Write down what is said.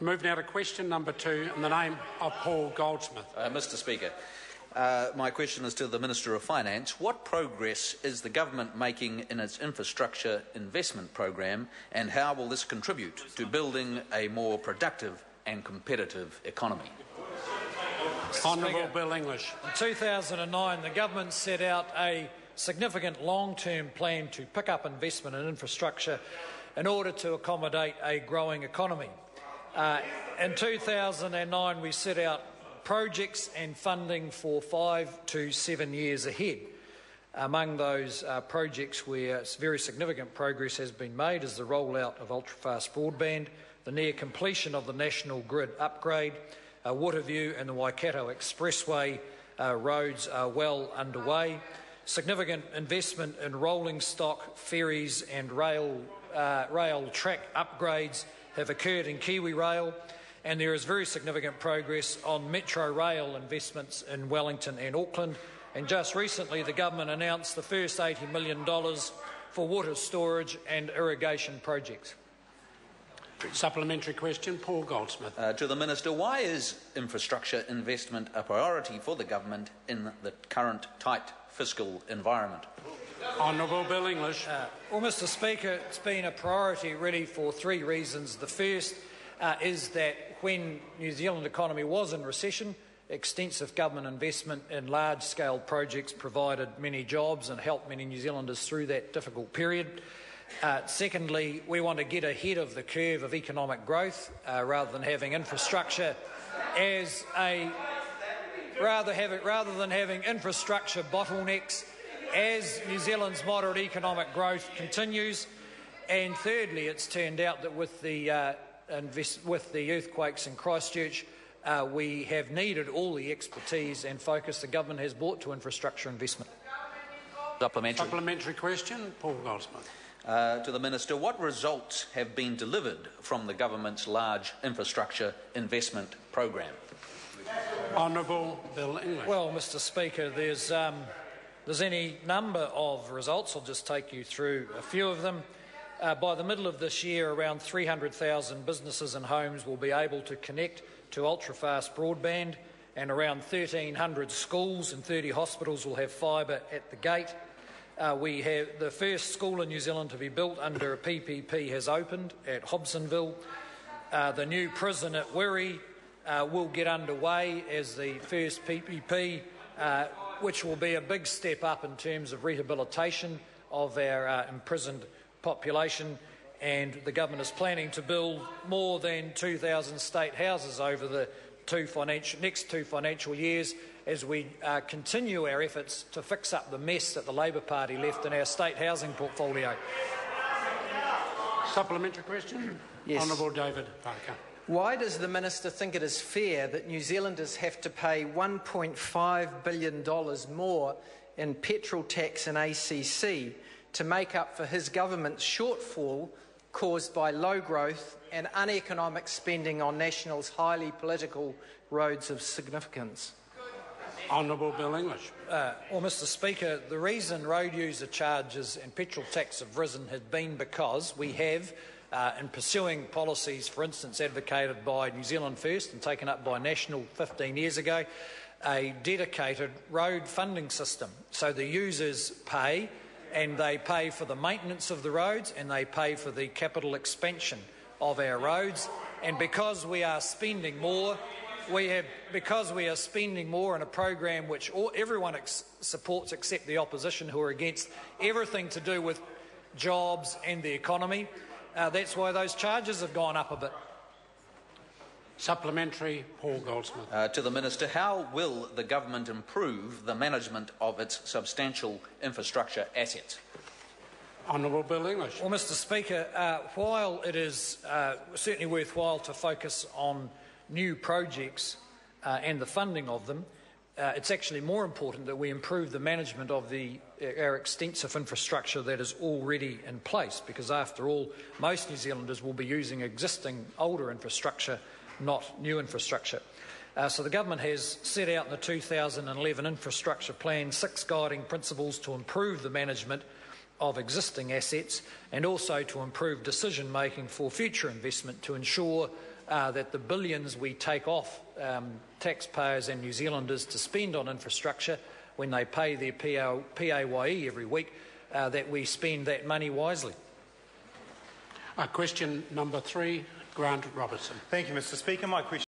Move now to question number 2 in the name of Paul Goldsmith. Mr Speaker, my question is to the Minister of Finance. What progress is the government making in its infrastructure investment program, and how will this contribute to building a more productive and competitive economy? Honourable Bill English. In 2009, the government set out a significant long-term plan to pick up investment in infrastructure in order to accommodate a growing economy. In 2009, we set out projects and funding for 5 to 7 years ahead. Among those projects where very significant progress has been made is the rollout of ultra-fast broadband, the near completion of the National Grid upgrade, Waterview and the Waikato Expressway roads are well underway. Significant investment in rolling stock, ferries and rail track upgrades have occurred in Kiwi Rail, and there is very significant progress on Metro Rail investments in Wellington and Auckland. And just recently, the government announced the first $80 million for water storage and irrigation projects. Supplementary question, Paul Goldsmith. To the Minister, why is infrastructure investment a priority for the government in the current tight fiscal environment? Honourable Bill English. Well, Mr Speaker, it's been a priority really for 3 reasons. The first is that when New Zealand economy was in recession, extensive government investment in large-scale projects provided many jobs and helped many New Zealanders through that difficult period. Secondly, we want to get ahead of the curve of economic growth rather than having infrastructure as a rather than having infrastructure bottlenecks as New Zealand's moderate economic growth continues. And thirdly, it's turned out that with the earthquakes in Christchurch, we have needed all the expertise and focus the government has brought to infrastructure investment. Supplementary question, Paul Goldsmith. To the Minister, what results have been delivered from the government's large infrastructure investment program? Honourable Bill English. Well, Mr Speaker, there's any number of results. I'll just take you through a few of them. By the middle of this year, around 300,000 businesses and homes will be able to connect to ultra-fast broadband, and around 1,300 schools and 30 hospitals will have fibre at the gate. We have the first school in New Zealand to be built under a PPP has opened at Hobsonville. The new prison at Wiri will get underway as the first PPP, which will be a big step up in terms of rehabilitation of our imprisoned population. And the government is planning to build more than 2,000 state houses over the next 2 financial years as we continue our efforts to fix up the mess that the Labor Party left in our state housing portfolio. Supplementary question. Yes. Honourable David Parker. Why does the Minister think it is fair that New Zealanders have to pay $1.5 billion more in petrol tax and ACC to make up for his government's shortfall caused by low growth and uneconomic spending on National's highly political roads of significance? Honourable Bill English. Well, Mr Speaker, the reason road user charges and petrol tax have risen has been because we have, in pursuing policies, for instance, advocated by New Zealand First and taken up by National 15 years ago, a dedicated road funding system. So the users pay, and they pay for the maintenance of the roads and they pay for the capital expansion of our roads. And because we are spending more, in a program which everyone supports except the opposition, who are against everything to do with jobs and the economy. That's why those charges have gone up a bit. Supplementary, Paul Goldsmith. To the Minister, how will the government improve the management of its substantial infrastructure assets? Honourable Bill English. Well, Mr Speaker, while it is certainly worthwhile to focus on new projects and the funding of them, it's actually more important that we improve the management of our extensive infrastructure that is already in place, because after all, most New Zealanders will be using existing older infrastructure, not new infrastructure. So the government has set out in the 2011 infrastructure plan 6 guiding principles to improve the management of existing assets and also to improve decision making for future investment to ensure that the billions we take off taxpayers and New Zealanders to spend on infrastructure when they pay their PAYE every week, that we spend that money wisely. Question number 3, Grant Robertson. Thank you, Mr. Speaker. My question